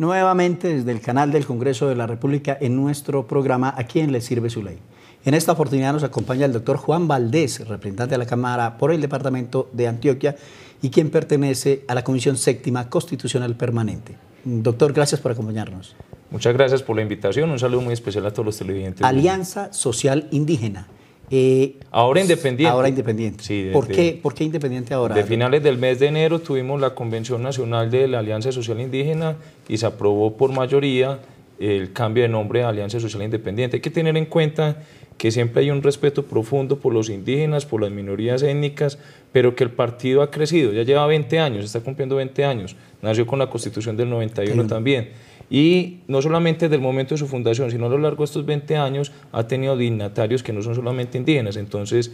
nuevamente desde el canal del Congreso de la República en nuestro programa ¿A quién le sirve su ley? En esta oportunidad nos acompaña el doctor Juan Valdés, representante de la Cámara por el Departamento de Antioquia y quien pertenece a la Comisión Séptima Constitucional Permanente. Doctor, gracias por acompañarnos. Muchas gracias por la invitación, un saludo muy especial a todos los televidentes. Alianza Social Indígena. Ahora independiente. Ahora independiente. Sí, ¿Por qué independiente ahora? De finales del mes de enero tuvimos la Convención Nacional de la Alianza Social Indígena y se aprobó por mayoría el cambio de nombre a Alianza Social Independiente. Hay que tener en cuenta que siempre hay un respeto profundo por los indígenas, por las minorías étnicas, pero que el partido ha crecido, ya lleva 20 años, está cumpliendo 20 años, nació con la Constitución del 91 también. Y no solamente desde el momento de su fundación, sino a lo largo de estos 20 años ha tenido dignatarios que no son solamente indígenas, entonces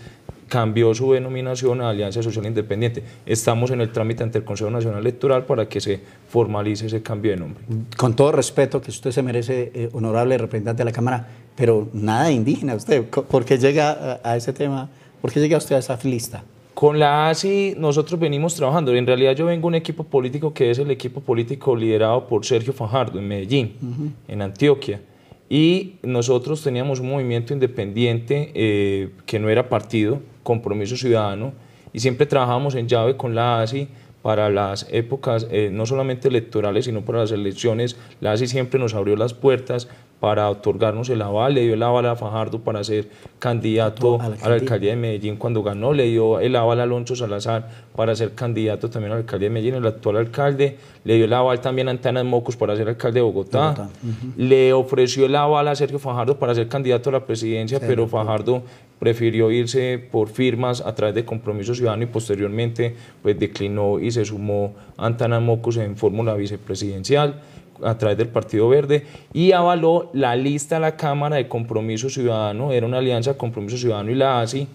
cambió su denominación a Alianza Social Independiente. Estamos en el trámite ante el Consejo Nacional Electoral para que se formalice ese cambio de nombre. Con todo respeto, que usted se merece, honorable representante de la Cámara, pero nada de indígena usted. ¿Por qué llega a ese tema? ¿Por qué llega usted a esa lista? Con la ASI nosotros venimos trabajando. En realidad yo vengo de un equipo político que es el equipo político liderado por Sergio Fajardo en Medellín, en Antioquia. Y nosotros teníamos un movimiento independiente que no era partido, Compromiso Ciudadano, y siempre trabajábamos en llave con la ASI para las épocas no solamente electorales, sino para las elecciones. La ASI siempre nos abrió las puertas para otorgarnos el aval, le dio el aval a Fajardo para ser candidato a la alcaldía de Medellín cuando ganó, le dio el aval a Alonso Salazar para ser candidato también a la alcaldía de Medellín, el actual alcalde, le dio el aval también a Antanas Mocus para ser alcalde de Bogotá, le ofreció el aval a Sergio Fajardo para ser candidato a la presidencia, pero Fajardo prefirió irse por firmas a través de Compromiso Ciudadano y posteriormente pues declinó y se sumó a Antanas Mocus en fórmula vicepresidencial a través del Partido Verde y avaló la lista a la Cámara de Compromiso Ciudadano, era una alianza Compromiso Ciudadano y la ASI,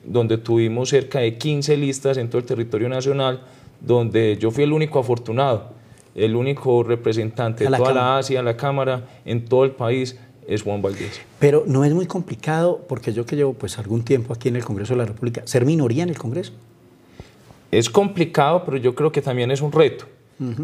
donde tuvimos cerca de 15 listas en todo el territorio nacional, donde yo fui el único afortunado, el único representante de toda la ASI a la Cámara en todo el país es Juan Valdés. Pero no es muy complicado, porque yo que llevo pues algún tiempo aquí en el Congreso de la República, ser minoría en el Congreso. Es complicado, pero yo creo que también es un reto.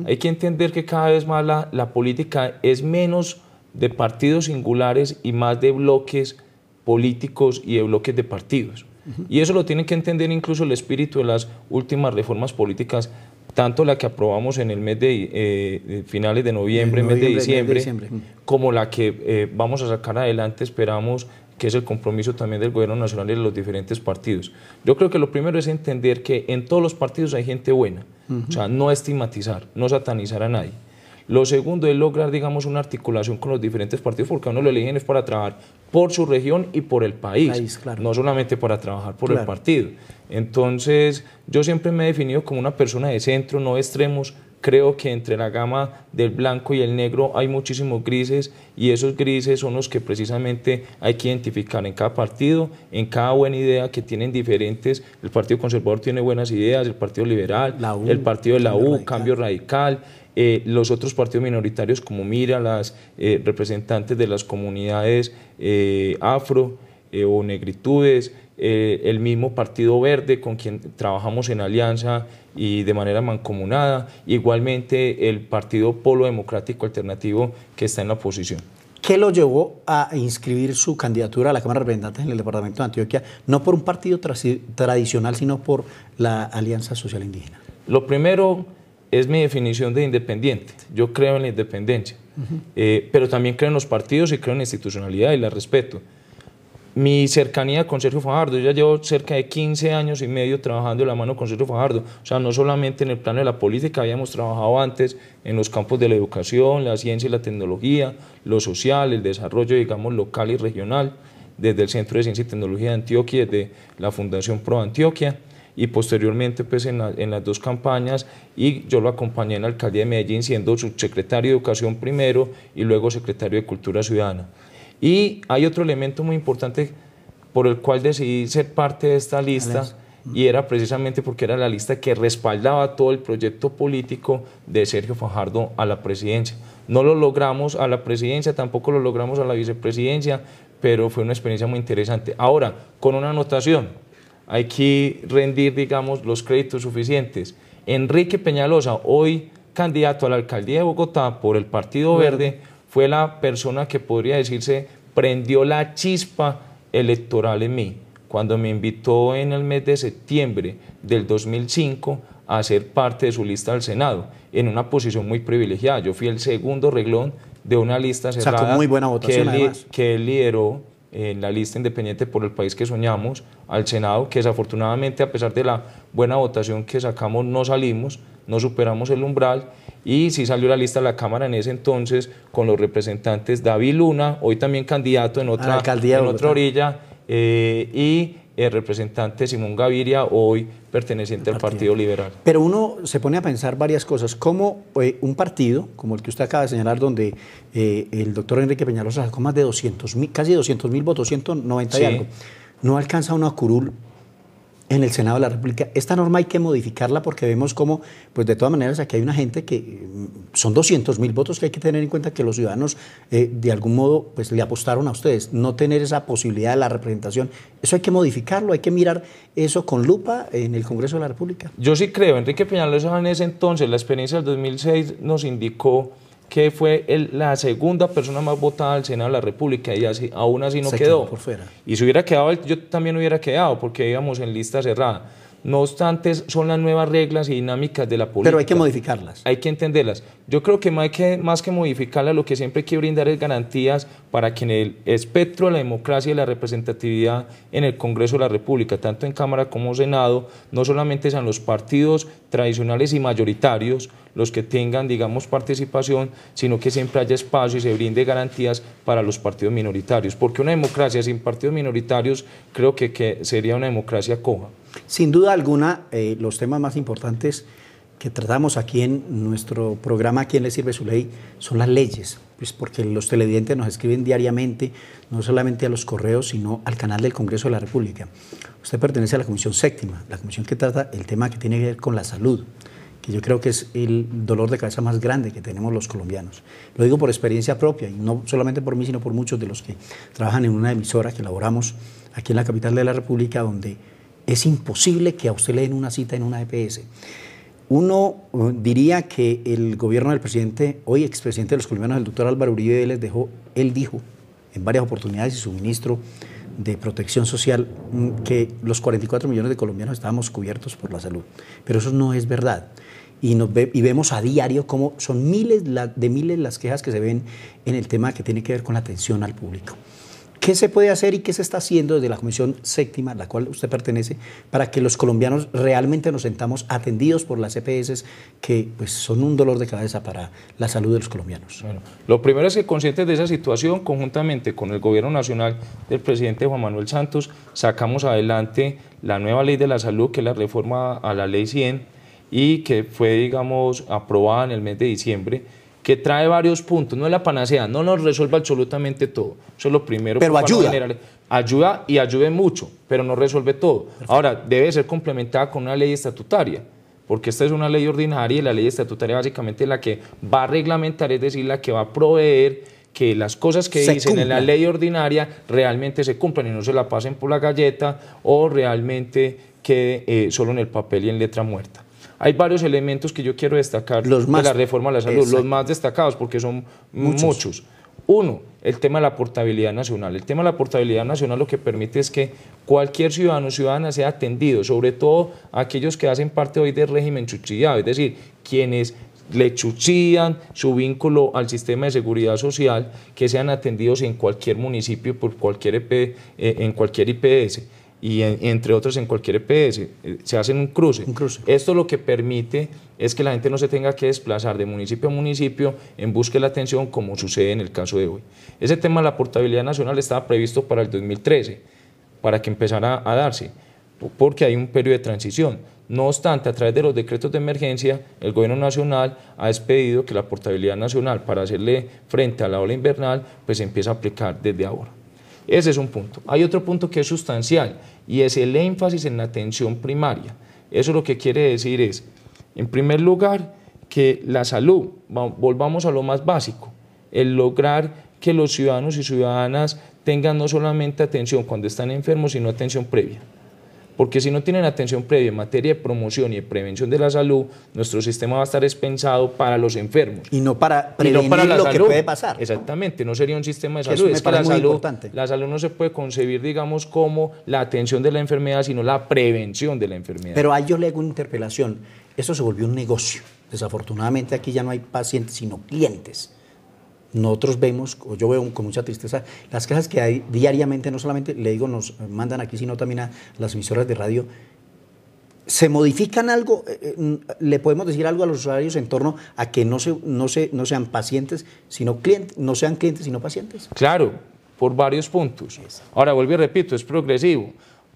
Hay que entender que cada vez más la política es menos de partidos singulares y más de bloques políticos y de bloques de partidos. Y eso lo tienen que entender incluso el espíritu de las últimas reformas políticas, tanto la que aprobamos en el mes de finales de noviembre, mes de diciembre, como la que vamos a sacar adelante, esperamos, que es el compromiso también del Gobierno Nacional y de los diferentes partidos. Yo creo que lo primero es entender que en todos los partidos hay gente buena, o sea, no estigmatizar, no satanizar a nadie. Lo segundo es lograr, digamos, una articulación con los diferentes partidos, porque a uno lo eligen es para trabajar por su región y por el país, no solamente para trabajar por el partido. Entonces, yo siempre me he definido como una persona de centro, no de extremos. Creo que entre la gama del blanco y el negro hay muchísimos grises y esos grises son los que precisamente hay que identificar en cada partido, en cada buena idea que tienen diferentes. El Partido Conservador tiene buenas ideas, el Partido Liberal, el Partido de la U, Cambio Radical, los otros partidos minoritarios como Mira, las representantes de las comunidades afro o negritudes, el mismo Partido Verde con quien trabajamos en alianza y de manera mancomunada, igualmente el Partido Polo Democrático Alternativo que está en la oposición. ¿Qué lo llevó a inscribir su candidatura a la Cámara de Representantes en el Departamento de Antioquia, no por un partido tradicional, sino por la Alianza Social Indígena? Lo primero es mi definición de independiente. Yo creo en la independencia, pero también creo en los partidos y creo en la institucionalidad y la respeto. Mi cercanía con Sergio Fajardo, yo ya llevo cerca de 15 años y medio trabajando de la mano con Sergio Fajardo, o sea, no solamente en el plano de la política, habíamos trabajado antes en los campos de la educación, la ciencia y la tecnología, lo social, el desarrollo, digamos, local y regional, desde el Centro de Ciencia y Tecnología de Antioquia, desde la Fundación Pro Antioquia, y posteriormente pues en las dos campañas, y yo lo acompañé en la alcaldía de Medellín siendo subsecretario de Educación primero y luego secretario de Cultura Ciudadana. Y hay otro elemento muy importante por el cual decidí ser parte de esta lista, y era precisamente porque era la lista que respaldaba todo el proyecto político de Sergio Fajardo a la presidencia. No lo logramos a la presidencia, tampoco lo logramos a la vicepresidencia, pero fue una experiencia muy interesante. Ahora, con una anotación, hay que rendir, digamos, los créditos suficientes. Enrique Peñalosa, hoy candidato a la alcaldía de Bogotá por el Partido Verde, fue la persona que podría decirse prendió la chispa electoral en mí, cuando me invitó en el mes de septiembre del 2005 a ser parte de su lista al Senado, en una posición muy privilegiada. Yo fui el segundo reglón de una lista cerrada, con muy buena votación, que él lideró en la lista independiente por el país que soñamos al Senado, que desafortunadamente, a pesar de la buena votación que sacamos, no salimos, no superamos el umbral, y sí salió la lista a la Cámara en ese entonces con los representantes David Luna, hoy también candidato en otra orilla, y el representante Simón Gaviria, hoy perteneciente al Partido Liberal. Pero uno se pone a pensar varias cosas, como un partido, como el que usted acaba de señalar, donde el doctor Enrique Peñalosa sacó más de 200.000, casi 200.000 votos, 190 y algo, no alcanza una curul en el Senado de la República. Esta norma hay que modificarla porque vemos como, pues de todas maneras, aquí hay una gente que son 200.000 votos que hay que tener en cuenta que los ciudadanos de algún modo pues le apostaron a ustedes. No tener esa posibilidad de la representación, eso hay que modificarlo, hay que mirar eso con lupa en el Congreso de la República. Yo sí creo, Enrique Peñalosa en ese entonces, la experiencia del 2006 nos indicó que fue la segunda persona más votada al Senado de la República, y así, aún así no quedó. Por fuera. Y si hubiera quedado, yo también hubiera quedado, porque íbamos en lista cerrada. No obstante, son las nuevas reglas y dinámicas de la política. Pero hay que modificarlas. Hay que entenderlas. Yo creo que más que modificarlas, lo que siempre hay que brindar es garantías para que en el espectro de la democracia y la representatividad en el Congreso de la República, tanto en Cámara como Senado, no solamente sean los partidos tradicionales y mayoritarios los que tengan, digamos, participación, sino que siempre haya espacio y se brinde garantías para los partidos minoritarios. Porque una democracia sin partidos minoritarios creo que sería una democracia coja. Sin duda alguna, los temas más importantes que tratamos aquí en nuestro programa, ¿A quién le sirve su ley?, son las leyes, pues porque los televidentes nos escriben diariamente, no solamente a los correos, sino al canal del Congreso de la República. Usted pertenece a la Comisión Séptima, la comisión que trata el tema que tiene que ver con la salud, que yo creo que es el dolor de cabeza más grande que tenemos los colombianos. Lo digo por experiencia propia, y no solamente por mí, sino por muchos de los que trabajan en una emisora que elaboramos aquí en la capital de la República, donde es imposible que a usted le den una cita en una EPS. Uno diría que el gobierno del presidente, hoy expresidente de los colombianos, el doctor Álvaro Uribe, él dijo en varias oportunidades, y su ministro de Protección Social, que los 44 millones de colombianos estábamos cubiertos por la salud. Pero eso no es verdad. Y vemos a diario cómo son miles las quejas que se ven en el tema que tiene que ver con la atención al público. ¿Qué se puede hacer y qué se está haciendo desde la Comisión Séptima, a la cual usted pertenece, para que los colombianos realmente nos sentamos atendidos por las EPS, que pues, son un dolor de cabeza para la salud de los colombianos? Bueno, lo primero es que, conscientes de esa situación, conjuntamente con el Gobierno Nacional del presidente Juan Manuel Santos, sacamos adelante la nueva ley de la salud, que es la reforma a la ley 100, y que fue, digamos, aprobada en el mes de diciembre, que trae varios puntos. No es la panacea, no nos resuelve absolutamente todo. Eso es lo primero. Pero ayuda. Ayuda, y ayude mucho, pero no resuelve todo. Perfecto. Ahora, debe ser complementada con una ley estatutaria, porque esta es una ley ordinaria, y la ley estatutaria básicamente es la que va a reglamentar, es decir, la que va a proveer que las cosas que dicen en la ley ordinaria realmente se cumplan y no se la pasen por la galleta, o realmente quede solo en el papel y en letra muerta. Hay varios elementos que yo quiero destacar de la reforma a la salud, los más destacados, porque son muchos. Uno, el tema de la portabilidad nacional. El tema de la portabilidad nacional lo que permite es que cualquier ciudadano o ciudadana sea atendido, sobre todo aquellos que hacen parte hoy del régimen subsidiado, es decir, quienes le subsidian su vínculo al sistema de seguridad social, que sean atendidos en cualquier municipio, por cualquier en cualquier IPS. Y entre otros en cualquier EPS, se hacen un cruce. Esto lo que permite es que la gente no se tenga que desplazar de municipio a municipio en busca de la atención, como sucede en el caso de hoy. Ese tema de la portabilidad nacional estaba previsto para el 2013, para que empezara a darse, porque hay un periodo de transición. No obstante, a través de los decretos de emergencia, el Gobierno Nacional ha expedido que la portabilidad nacional, para hacerle frente a la ola invernal, pues se empieza a aplicar desde ahora. Ese es un punto. Hay otro punto que es sustancial, y es el énfasis en la atención primaria. Eso lo que quiere decir es, en primer lugar, que la salud, volvamos a lo más básico, el lograr que los ciudadanos y ciudadanas tengan no solamente atención cuando están enfermos, sino atención previa. porque si no tienen atención previa en materia de promoción y de prevención de la salud, nuestro sistema va a estar pensado para los enfermos. Y no para prevenir lo que puede pasar. Exactamente, no sería un sistema de salud. salud. Es que la salud no se puede concebir, digamos, como la atención de la enfermedad, sino la prevención de la enfermedad. Pero ahí yo le hago una interpelación. Esto se volvió un negocio. Desafortunadamente aquí ya no hay pacientes, sino clientes. Nosotros vemos, o yo veo con mucha tristeza, las quejas que hay diariamente, no solamente, le digo, nos mandan aquí, sino también a las emisoras de radio. ¿Se modifican algo? ¿Le podemos decir algo a los usuarios en torno a que no sean pacientes, sino clientes, no sean clientes, sino pacientes? Claro, por varios puntos. Ahora, vuelvo y repito, es progresivo.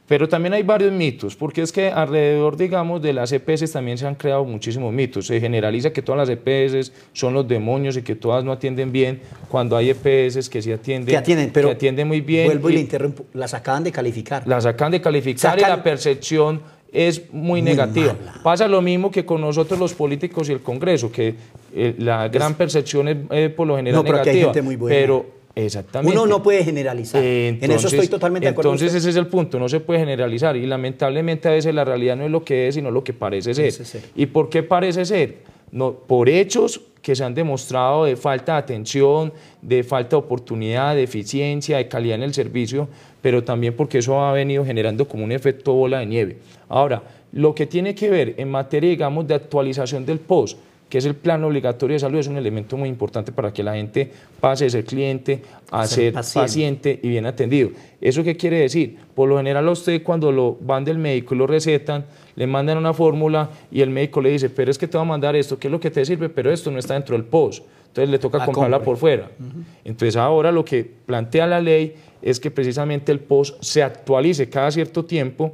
Pero también hay varios mitos, porque es que alrededor, digamos, de las EPS también se han creado muchísimos mitos. Se generaliza que todas las EPS son los demonios y que todas no atienden bien, cuando hay EPS que sí atienden, pero que atienden muy bien. Vuelvo y le interrumpo, las acaban de calificar. Las acaban de calificar y la percepción es muy negativa. Mala. Pasa lo mismo que con nosotros los políticos y el Congreso, que la gran percepción es por lo general negativa. Hay gente muy buena. Pero exactamente. Uno no puede generalizar. Entonces, en eso estoy totalmente de acuerdo. Entonces ese es el punto, no se puede generalizar y lamentablemente a veces la realidad no es lo que es, sino lo que parece ser. ¿Y por qué parece ser? No, por hechos que se han demostrado de falta de atención, de falta de oportunidad, de eficiencia, de calidad en el servicio, pero también porque eso ha venido generando como un efecto bola de nieve. Ahora, lo que tiene que ver en materia, digamos, de actualización del POS, que es el plan obligatorio de salud, es un elemento muy importante para que la gente pase de ser cliente a ser paciente y bien atendido. ¿Eso qué quiere decir? Por lo general a usted cuando lo van del médico y lo recetan, le mandan una fórmula y el médico le dice, pero es que te va a mandar esto, ¿qué es lo que te sirve? Pero esto no está dentro del POS, entonces le toca comprarla por fuera. Entonces ahora lo que plantea la ley es que precisamente el POS se actualice cada cierto tiempo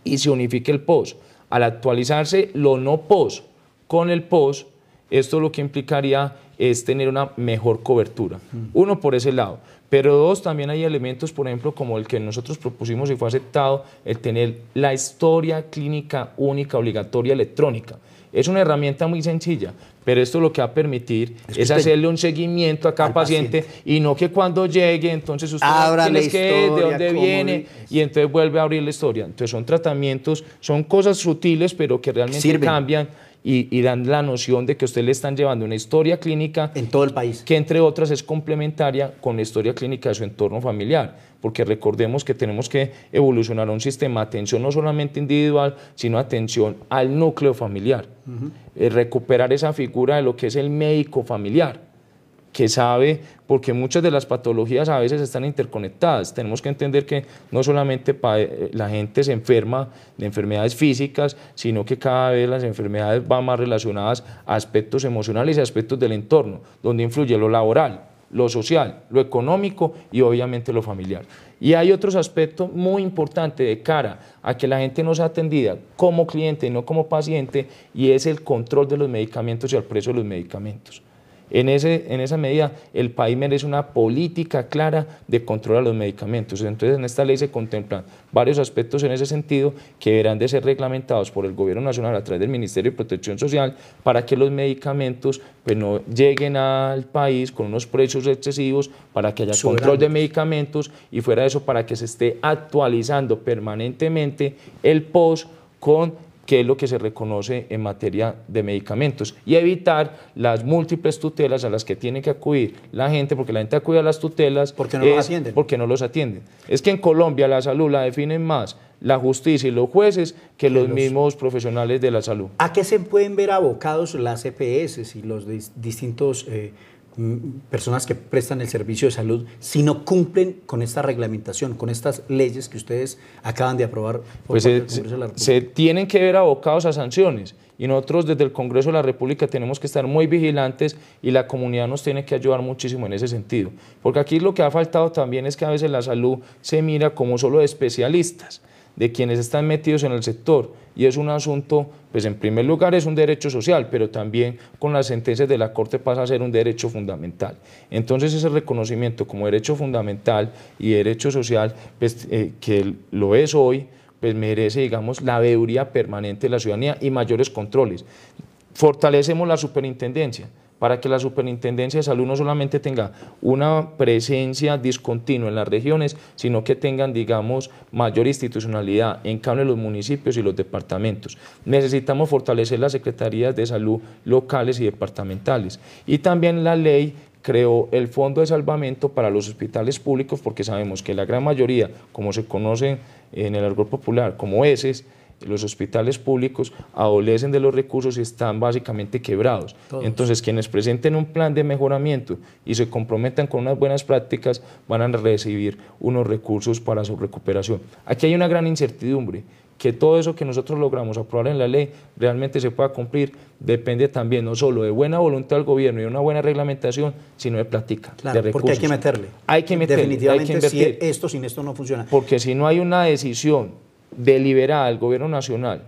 y se unifique el POS. Al actualizarse lo no POS con el POS, esto lo que implicaría es tener una mejor cobertura. Uno, por ese lado. Pero dos, también hay elementos, por ejemplo, como el que nosotros propusimos y fue aceptado, el tener la historia clínica única obligatoria electrónica. Es una herramienta muy sencilla, pero esto lo que va a permitir es hacerle un seguimiento a cada paciente y no que cuando llegue, entonces usted tiene que de dónde viene y entonces vuelve a abrir la historia. Entonces son tratamientos, son cosas sutiles, pero que realmente cambian y dan la noción de que usted le están llevando una historia clínica en todo el país, que entre otras es complementaria con la historia clínica de su entorno familiar, porque recordemos que tenemos que evolucionar a un sistema de atención no solamente individual, sino atención al núcleo familiar, recuperar esa figura de lo que es el médico familiar, que sabe, porque muchas de las patologías a veces están interconectadas. Tenemos que entender que no solamente la gente se enferma de enfermedades físicas, sino que cada vez las enfermedades van más relacionadas a aspectos emocionales y aspectos del entorno, donde influye lo laboral, lo social, lo económico y obviamente lo familiar. Y hay otros aspectos muy importantes de cara a que la gente no sea atendida como cliente y no como paciente, y es el control de los medicamentos y el precio de los medicamentos. En esa medida, el país merece una política clara de control a los medicamentos. Entonces, en esta ley se contemplan varios aspectos en ese sentido que deberán de ser reglamentados por el Gobierno Nacional a través del Ministerio de Protección Social para que los medicamentos pues, no lleguen al país con unos precios excesivos, para que haya control de medicamentos y fuera de eso para que se esté actualizando permanentemente el POS con qué es lo que se reconoce en materia de medicamentos y evitar las múltiples tutelas a las que tiene que acudir la gente, porque la gente acude a las tutelas porque no los atienden. Es que en Colombia la salud la definen más la justicia y los jueces que los mismos profesionales de la salud. ¿A qué se pueden ver abocados las EPS y los distintos personas que prestan el servicio de salud si no cumplen con esta reglamentación, con estas leyes que ustedes acaban de aprobar por parte del Congreso de la República? Se tienen que ver abocados a sanciones y nosotros desde el Congreso de la República tenemos que estar muy vigilantes y la comunidad nos tiene que ayudar muchísimo en ese sentido, porque aquí lo que ha faltado también es que a veces la salud se mira como solo de especialistas, de quienes están metidos en el sector, y es un asunto, pues en primer lugar es un derecho social, pero también con las sentencias de la Corte pasa a ser un derecho fundamental. Entonces ese reconocimiento como derecho fundamental y derecho social, pues, que lo es hoy, pues merece, digamos, la veeduría permanente de la ciudadanía y mayores controles. Fortalecemos la superintendencia para que la Superintendencia de Salud no solamente tenga una presencia discontinua en las regiones, sino que tengan, digamos, mayor institucionalidad en cada uno de los municipios y los departamentos. Necesitamos fortalecer las secretarías de salud locales y departamentales. Y también la ley creó el Fondo de Salvamento para los hospitales públicos, porque sabemos que la gran mayoría, como se conoce en el argot popular, como ESES, los hospitales públicos adolecen de los recursos y están básicamente quebrados. Todos. Entonces, quienes presenten un plan de mejoramiento y se comprometan con unas buenas prácticas van a recibir unos recursos para su recuperación. Aquí hay una gran incertidumbre, que todo eso que nosotros logramos aprobar en la ley realmente se pueda cumplir, depende también no solo de buena voluntad del gobierno y de una buena reglamentación, sino de plática, claro, de recursos. Porque hay que meterle. Hay que meterle. Definitivamente, hay que invertir. si sin esto no funciona. Porque si no hay una decisión deliberada del gobierno nacional,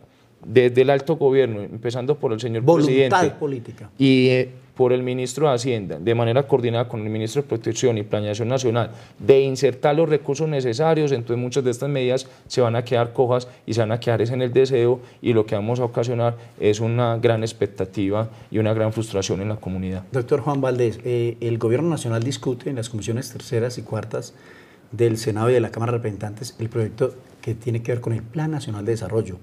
desde el alto gobierno, empezando por el señor presidente, voluntad política, y por el ministro de Hacienda, de manera coordinada con el ministro de Protección y Planeación Nacional, de insertar los recursos necesarios, entonces muchas de estas medidas se van a quedar cojas y se van a quedar en el deseo, y lo que vamos a ocasionar es una gran expectativa y una gran frustración en la comunidad. Doctor Juan Valdés, el gobierno nacional discute en las comisiones terceras y cuartas del Senado y de la Cámara de Representantes el proyecto que tiene que ver con el Plan Nacional de Desarrollo.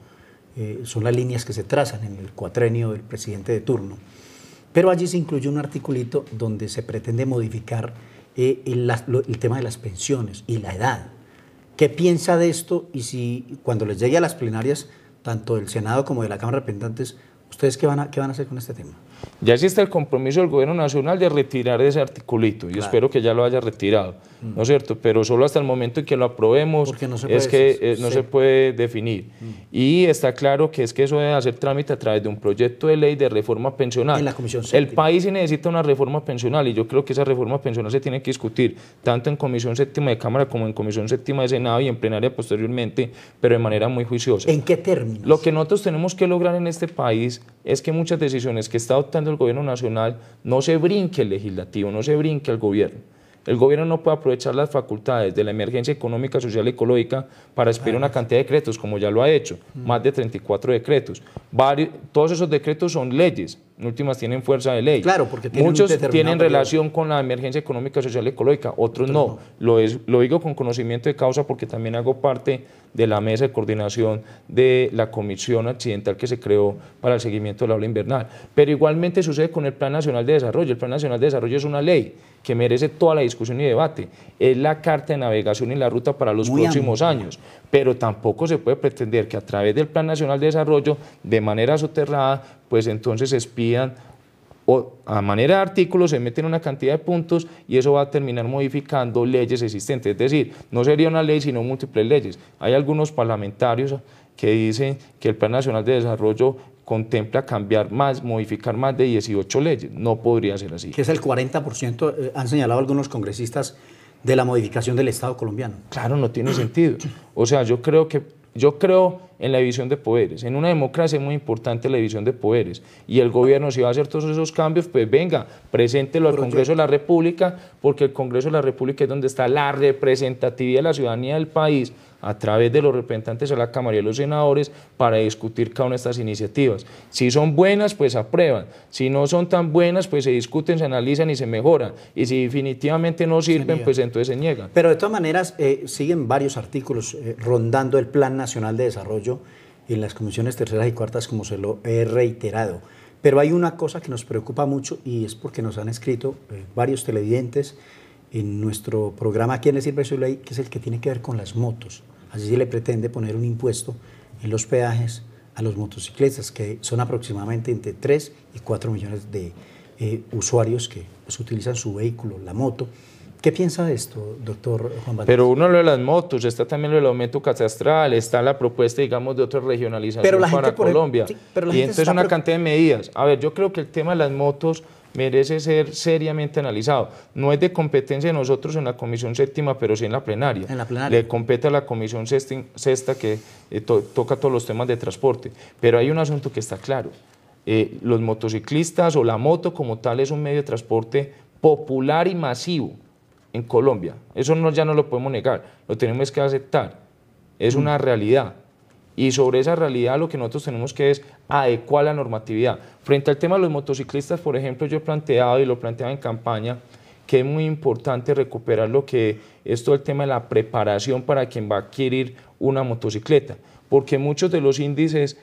Son las líneas que se trazan en el cuatrenio del presidente de turno. Pero allí se incluye un articulito donde se pretende modificar el tema de las pensiones y la edad. ¿Qué piensa de esto? Y si cuando les llegue a las plenarias, tanto del Senado como de la Cámara de Representantes, ¿ustedes qué van a hacer con este tema? Ya existe el compromiso del gobierno nacional de retirar ese articulito, y claro, espero que ya lo haya retirado, ¿no es cierto? Pero solo hasta el momento en que lo aprobemos no se puede definir. Y está claro que eso debe hacer trámite a través de un proyecto de ley de reforma pensional. En la Comisión Séptima. El país sí necesita una reforma pensional, y yo creo que esa reforma pensional se tiene que discutir tanto en Comisión Séptima de Cámara como en Comisión Séptima de Senado y en plenaria posteriormente, pero de manera muy juiciosa. ¿En qué términos? Lo que nosotros tenemos que lograr en este país es que muchas decisiones que está adoptando el gobierno nacional no se brinque el legislativo, no se brinque el gobierno. El gobierno no puede aprovechar las facultades de la emergencia económica, social y ecológica para expedir una cantidad de decretos, como ya lo ha hecho, más de 34 decretos. Todos esos decretos son leyes, en últimas tienen fuerza de ley. Claro, porque muchos tienen relación con la emergencia económica, social y ecológica, otros no. Lo digo con conocimiento de causa porque también hago parte de la mesa de coordinación de la comisión accidental que se creó para el seguimiento de la ola invernal. Pero igualmente sucede con el Plan Nacional de Desarrollo. El Plan Nacional de Desarrollo es una ley que merece toda la discusión y debate. Es la carta de navegación y la ruta para los próximos años. Pero tampoco se puede pretender que a través del Plan Nacional de Desarrollo, de manera soterrada, pues entonces expidan o a manera de artículos se meten una cantidad de puntos y eso va a terminar modificando leyes existentes. Es decir, no sería una ley sino múltiples leyes. Hay algunos parlamentarios que dicen que el Plan Nacional de Desarrollo contempla modificar más de 18 leyes. No podría ser así. Que es el 40%, han señalado algunos congresistas, de la modificación del Estado colombiano. Claro, no tiene sentido. O sea, yo creo en la división de poderes. En una democracia es muy importante la división de poderes. Y el gobierno, si va a hacer todos esos cambios, pues venga, preséntelo al Congreso de la República, porque el Congreso de la República es donde está la representatividad de la ciudadanía del país, a través de los representantes de la Cámara y de los senadores, para discutir cada una de estas iniciativas. Si son buenas, pues se aprueban. Si no son tan buenas, pues se discuten, se analizan y se mejoran. Y si definitivamente no sirven, pues entonces se niegan. Pero de todas maneras, siguen varios artículos rondando el Plan Nacional de Desarrollo en las comisiones terceras y cuartas, como se lo he reiterado. Pero hay una cosa que nos preocupa mucho, y es porque nos han escrito varios televidentes en nuestro programa ¿A quién le sirve su ley?, que es el que tiene que ver con las motos. Así se le pretende poner un impuesto en los peajes a los motociclistas, que son aproximadamente entre 3 y 4 millones de usuarios que pues, utilizan su vehículo, la moto. ¿Qué piensa de esto, doctor Juan Valdés? Pero uno lo de las motos, está también lo del aumento catastral, está la propuesta, digamos, de otra regionalización para Colombia. Sí, y entonces una cantidad de medidas. A ver, yo creo que el tema de las motos merece ser seriamente analizado. No es de competencia de nosotros en la Comisión Séptima, pero sí en la plenaria. En la plenaria. Le compete a la Comisión Sexta que toca todos los temas de transporte. Pero hay un asunto que está claro. Los motociclistas o la moto como tal es un medio de transporte popular y masivo en Colombia. Eso ya no lo podemos negar, lo tenemos que aceptar. Es una realidad. y sobre esa realidad lo que nosotros tenemos que es adecuar la normatividad. Frente al tema de los motociclistas, por ejemplo, yo he planteado y lo planteaba en campaña que es muy importante recuperar lo que es todo el tema de la preparación para quien va a adquirir una motocicleta, porque muchos de los índices,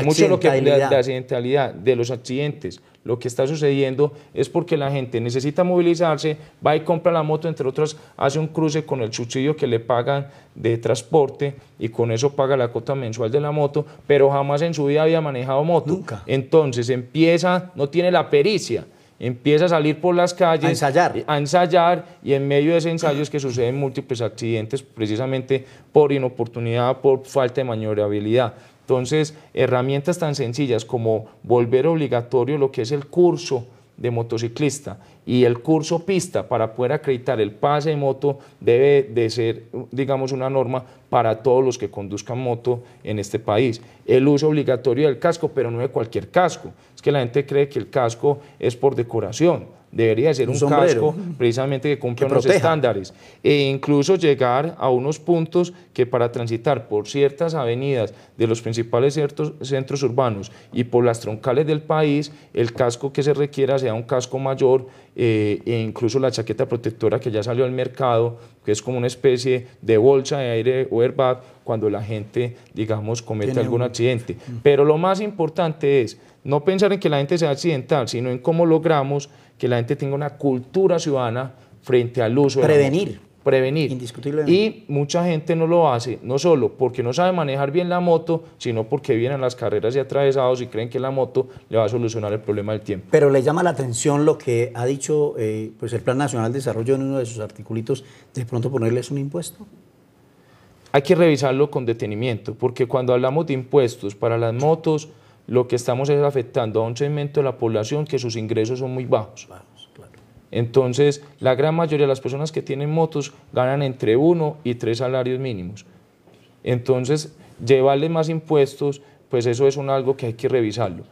mucho de accidentalidad, de los accidentes, lo que está sucediendo es porque la gente necesita movilizarse, va y compra la moto, entre otras hace un cruce con el subsidio que le pagan de transporte y con eso paga la cuota mensual de la moto, pero jamás en su vida había manejado moto. Nunca. Entonces empieza, no tiene la pericia, empieza a salir por las calles, a ensayar y en medio de ese ensayo es que suceden múltiples accidentes precisamente por inoportunidad, por falta de maniobrabilidad. Entonces, herramientas tan sencillas como volver obligatorio lo que es el curso de motociclista y el curso pista para poder acreditar el pase de moto debe de ser, digamos, una norma para todos los que conduzcan moto en este país. El uso obligatorio del casco, pero no de cualquier casco. Es que la gente cree que el casco es por decoración. Debería ser un casco precisamente que cumpla unos estándares e incluso llegar a unos puntos que para transitar por ciertas avenidas de los principales centros urbanos y por las troncales del país, el casco que se requiera sea un casco mayor e incluso la chaqueta protectora que ya salió al mercado, que es como una especie de bolsa de aire o airbag cuando la gente, digamos, comete algún accidente. Pero lo más importante es no pensar en que la gente sea accidental, sino en cómo logramos que la gente tenga una cultura ciudadana frente al uso de la moto. Prevenir. Indiscutiblemente. Y mucha gente no lo hace, no solo porque no sabe manejar bien la moto, sino porque vienen las carreras y atravesados y creen que la moto le va a solucionar el problema del tiempo. Pero le llama la atención lo que ha dicho pues el Plan Nacional de Desarrollo en uno de sus articulitos, de pronto ponerles un impuesto. Hay que revisarlo con detenimiento, porque cuando hablamos de impuestos para las motos, lo que estamos es afectando a un segmento de la población que sus ingresos son muy bajos. Claro. Entonces, la gran mayoría de las personas que tienen motos ganan entre 1 y 3 salarios mínimos. Entonces, llevarle más impuestos, pues eso es algo que hay que revisarlo.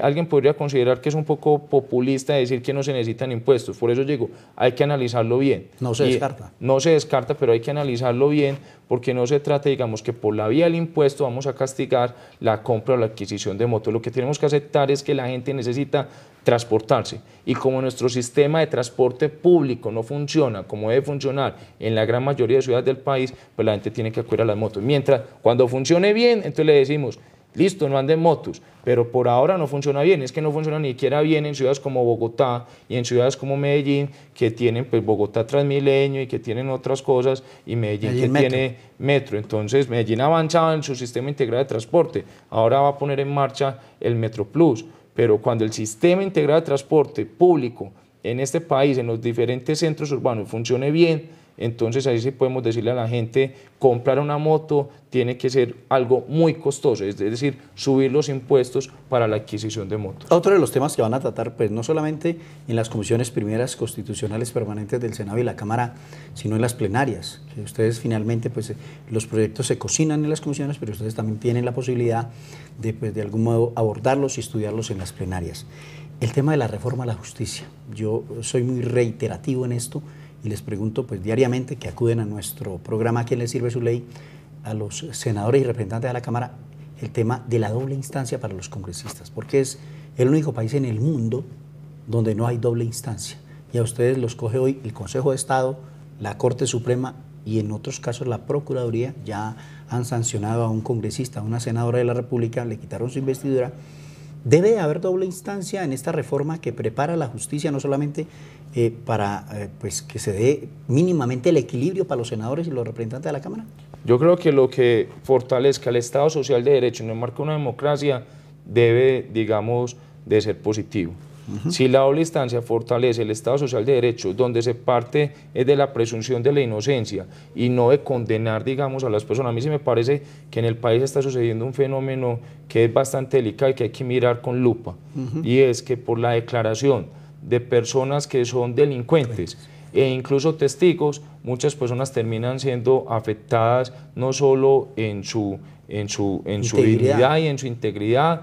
Alguien podría considerar que es un poco populista decir que no se necesitan impuestos, por eso digo, hay que analizarlo bien. No se descarta. No se descarta, pero hay que analizarlo bien porque no se trata, digamos, que por la vía del impuesto vamos a castigar la compra o la adquisición de motos. Lo que tenemos que aceptar es que la gente necesita transportarse y como nuestro sistema de transporte público no funciona como debe funcionar en la gran mayoría de ciudades del país, pues la gente tiene que acudir a las motos. Mientras, cuando funcione bien, entonces le decimos, listo, no anden motos, pero por ahora no funciona bien, es que no funciona ni siquiera bien en ciudades como Bogotá y en ciudades como Medellín, que tienen pues Bogotá Transmilenio y que tienen otras cosas, y Medellín que metro. tiene metro. Entonces Medellín avanzaba en su sistema integrado de transporte, ahora va a poner en marcha el Metro Plus, pero cuando el sistema integrado de transporte público en este país, en los diferentes centros urbanos, funcione bien, entonces ahí sí podemos decirle a la gente, comprar una moto tiene que ser algo muy costoso, es decir, subir los impuestos para la adquisición de motos. Otro de los temas que van a tratar, pues no solamente en las comisiones primeras constitucionales permanentes del Senado y la Cámara, sino en las plenarias, que ustedes finalmente, pues los proyectos se cocinan en las comisiones, pero ustedes también tienen la posibilidad de, pues, de algún modo abordarlos y estudiarlos en las plenarias. El tema de la reforma a la justicia, yo soy muy reiterativo en esto, y les pregunto pues diariamente que acuden a nuestro programa ¿A quién le sirve su ley?, a los senadores y representantes de la Cámara, el tema de la doble instancia para los congresistas, porque es el único país en el mundo donde no hay doble instancia, y a ustedes los coge hoy el Consejo de Estado, la Corte Suprema y en otros casos la Procuraduría. Ya han sancionado a un congresista, a una senadora de la República, le quitaron su investidura. ¿Debe haber doble instancia en esta reforma que prepara la justicia, no solamente para pues que se dé mínimamente el equilibrio para los senadores y los representantes de la Cámara? Yo creo que lo que fortalezca el Estado Social de Derecho en el marco de una democracia debe, digamos, de ser positivo. Si la doble instancia fortalece el Estado Social de Derecho, donde se parte es de la presunción de la inocencia y no de condenar, digamos, a las personas. A mí sí me parece que en el país está sucediendo un fenómeno que es bastante delicado y que hay que mirar con lupa, y es que por la declaración de personas que son delincuentes e incluso testigos, muchas personas terminan siendo afectadas no solo en su dignidad y en su integridad,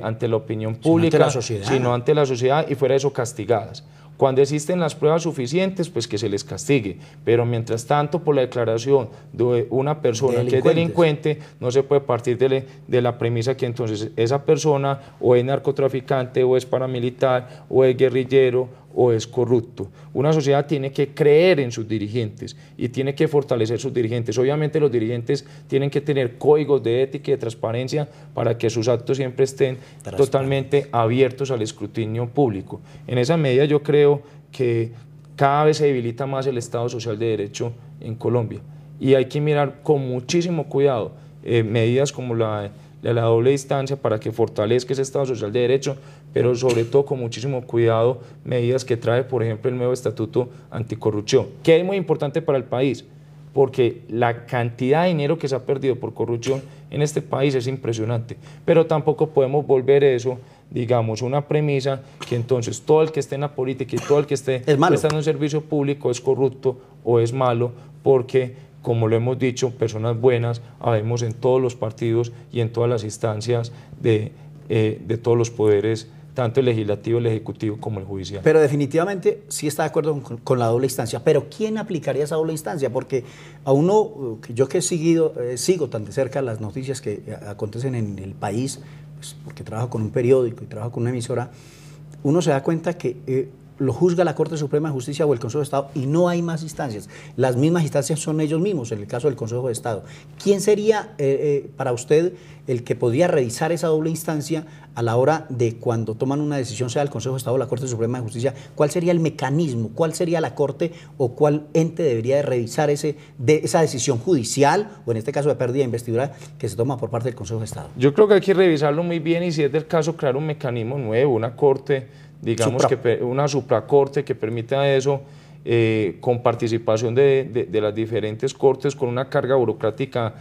ante la opinión pública, sino ante la sociedad y fuera de eso castigadas. Cuando existen las pruebas suficientes, pues que se les castigue, pero mientras tanto, por la declaración de una persona que es delincuente, no se puede partir de la premisa que entonces esa persona o es narcotraficante, o es paramilitar, o es guerrillero, o es corrupto. Una sociedad tiene que creer en sus dirigentes y tiene que fortalecer sus dirigentes. Obviamente los dirigentes tienen que tener códigos de ética y de transparencia para que sus actos siempre estén totalmente abiertos al escrutinio público. En esa medida yo creo que cada vez se debilita más el Estado Social de Derecho en Colombia y hay que mirar con muchísimo cuidado medidas como la doble instancia para que fortalezca ese Estado Social de Derecho, pero sobre todo con muchísimo cuidado medidas que trae, por ejemplo, el nuevo Estatuto Anticorrupción, que es muy importante para el país, porque la cantidad de dinero que se ha perdido por corrupción en este país es impresionante, pero tampoco podemos volver eso, digamos, una premisa que entonces todo el que esté en la política y todo el que esté prestando un servicio público es corrupto o es malo, porque, como lo hemos dicho, personas buenas habemos en todos los partidos y en todas las instancias de todos los poderes, tanto el legislativo, el ejecutivo como el judicial. Pero definitivamente sí está de acuerdo con la doble instancia. Pero ¿quién aplicaría esa doble instancia? Porque a uno, yo que sigo tan de cerca las noticias que acontecen en el país, pues porque trabajo con un periódico y trabajo con una emisora, uno se da cuenta que lo juzga la Corte Suprema de Justicia o el Consejo de Estado y no hay más instancias. Las mismas instancias son ellos mismos, en el caso del Consejo de Estado. ¿Quién sería para usted el que podría revisar esa doble instancia a la hora de cuando toman una decisión, sea el Consejo de Estado o la Corte Suprema de Justicia? ¿Cuál sería el mecanismo? ¿Cuál sería la Corte o cuál ente debería de revisar esa decisión judicial o en este caso de pérdida de investidura que se toma por parte del Consejo de Estado? Yo creo que hay que revisarlo muy bien y si es del caso crear un mecanismo nuevo, una corte, digamos una supracorte que permita eso, con participación de las diferentes cortes, con una carga burocrática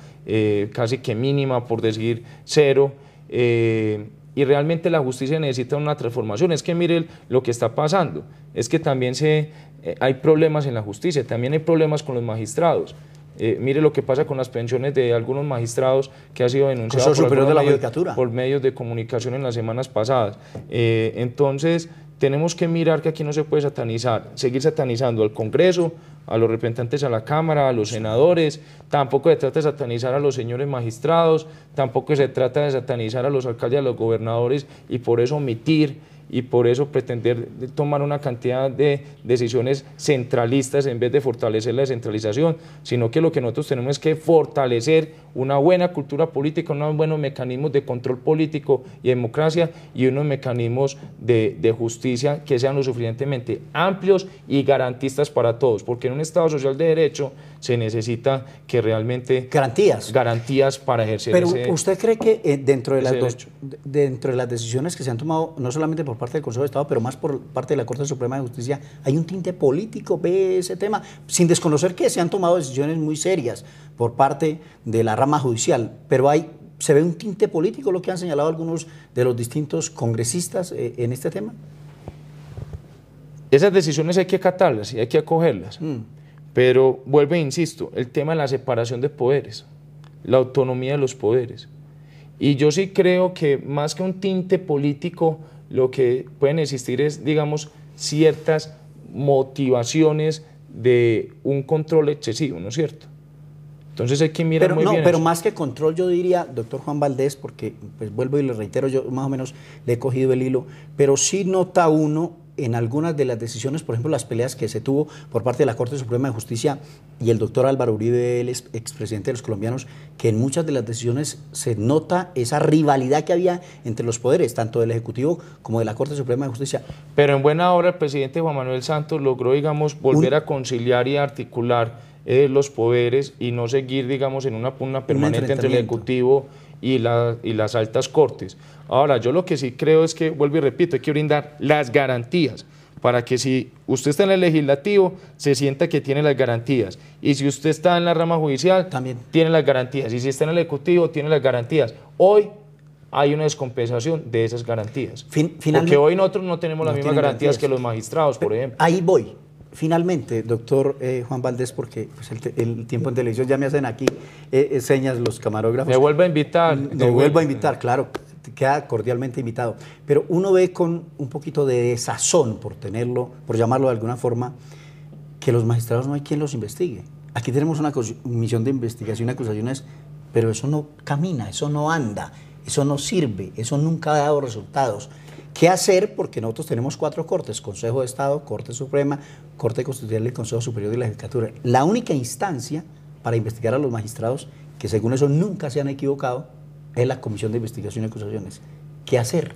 casi que mínima, por decir cero, y realmente la justicia necesita una transformación. Es que mire lo que está pasando, es que también hay problemas en la justicia, también hay problemas con los magistrados. Mire lo que pasa con las pensiones de algunos magistrados que ha sido denunciado por medios de comunicación en las semanas pasadas. Entonces tenemos que mirar que aquí no se puede seguir satanizando al Congreso, a los representantes a la Cámara, a los senadores, tampoco se trata de satanizar a los señores magistrados, tampoco se trata de satanizar a los alcaldes, a los gobernadores y por eso omitir y por eso pretender tomar una cantidad de decisiones centralistas en vez de fortalecer la descentralización, sino que lo que nosotros tenemos es que fortalecer una buena cultura política, unos buenos mecanismos de control político y democracia y unos mecanismos de justicia que sean lo suficientemente amplios y garantistas para todos, porque en un Estado social de derecho se necesita que realmente garantías para ejercer ese derecho. Pero ¿usted cree que dentro de las decisiones que se han tomado, no solamente por parte del Consejo de Estado, pero más por parte de la Corte Suprema de Justicia, hay un tinte político, ve ese tema, sin desconocer que se han tomado decisiones muy serias por parte de la rama judicial, pero se ve un tinte político, lo que han señalado algunos de los distintos congresistas en este tema? Esas decisiones hay que acatarlas y hay que acogerlas, pero vuelvo e insisto, el tema de la separación de poderes, la autonomía de los poderes, y yo sí creo que más que un tinte político, lo que pueden existir es, digamos, ciertas motivaciones de un control excesivo, ¿no es cierto? Entonces hay que mirar muy bien pero eso. Más que control, yo diría, doctor Juan Valdés, porque pues vuelvo y le reitero, yo más o menos le he cogido el hilo, pero sí nota uno en algunas de las decisiones, por ejemplo, las peleas que se tuvo por parte de la Corte Suprema de Justicia y el doctor Álvaro Uribe, el expresidente de los colombianos, que en muchas de las decisiones se nota esa rivalidad que había entre los poderes, tanto del Ejecutivo como de la Corte Suprema de Justicia. Pero en buena hora el presidente Juan Manuel Santos logró, digamos, volver a conciliar y articular los poderes y no seguir, digamos, en una pugna permanente entre el Ejecutivo y las altas cortes. Ahora, yo lo que sí creo es que, vuelvo y repito, hay que brindar las garantías para que si usted está en el legislativo, se sienta que tiene las garantías. Y si usted está en la rama judicial, también tiene las garantías. Y si está en el ejecutivo, tiene las garantías. Hoy hay una descompensación de esas garantías. Porque hoy nosotros no tenemos las mismas garantías que los magistrados, por ejemplo. Ahí voy. Finalmente, doctor Juan Valdés, porque pues el tiempo en televisión ya me hacen aquí señas los camarógrafos. Me vuelve a invitar. Me vuelvo a invitar, claro. queda cordialmente invitado. Pero uno ve con un poquito de desazón, por llamarlo de alguna forma, que los magistrados no hay quien los investigue. Aquí tenemos una comisión de investigación y acusaciones, pero eso no camina, eso no anda, eso no sirve, eso nunca ha dado resultados. ¿Qué hacer? Porque nosotros tenemos 4 cortes: Consejo de Estado, Corte Suprema, Corte Constitucional y Consejo Superior de la Judicatura. La única instancia para investigar a los magistrados, que según eso nunca se han equivocado, es la Comisión de Investigación y Acusaciones. ¿Qué hacer?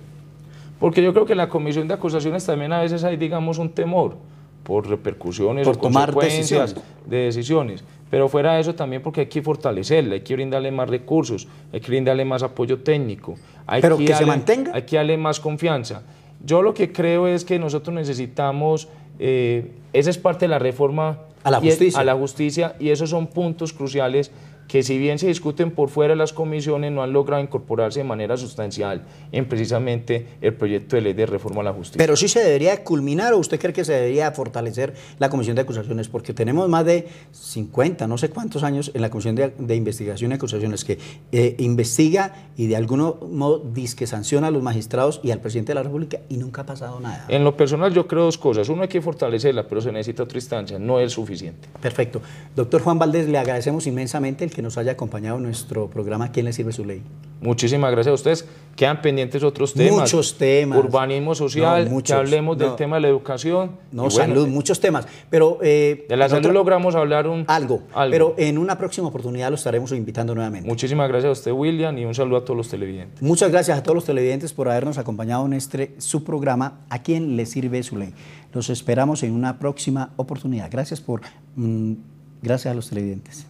Porque yo creo que en la Comisión de Acusaciones también a veces hay, digamos, un temor por repercusiones por o tomar consecuencias decisiones. de decisiones. Pero fuera de eso también, porque hay que fortalecerla, hay que brindarle más recursos, hay que brindarle más apoyo técnico, pero que se mantenga. Hay que darle más confianza. Yo lo que creo es que nosotros necesitamos, esa es parte de la reforma a la justicia, y esos son puntos cruciales que, si bien se discuten por fuera de las comisiones, no han logrado incorporarse de manera sustancial en precisamente el proyecto de ley de reforma a la justicia. Pero sí se debería culminar, ¿o usted cree que se debería fortalecer la Comisión de Acusaciones? Porque tenemos más de 50, no sé cuántos años en la Comisión de Investigación y Acusaciones, que investiga y de algún modo que sanciona a los magistrados y al presidente de la República, y nunca ha pasado nada. En lo personal yo creo 2 cosas. Uno, hay que fortalecerla, pero se necesita otra instancia, no es suficiente. Perfecto. Doctor Juan Valdés, le agradecemos inmensamente el que nos haya acompañado en nuestro programa ¿Quién le sirve su ley? Muchísimas gracias a ustedes. Quedan pendientes otros temas. Muchos temas. Urbanismo social, que hablemos del tema de la educación. No, salud, muchos temas. Pero, de la salud logramos hablar algo. Pero en una próxima oportunidad lo estaremos invitando nuevamente. Muchísimas gracias a usted, William, y un saludo a todos los televidentes. Muchas gracias a todos los televidentes por habernos acompañado en su programa ¿A quién le sirve su ley? Los esperamos en una próxima oportunidad. Gracias a los televidentes.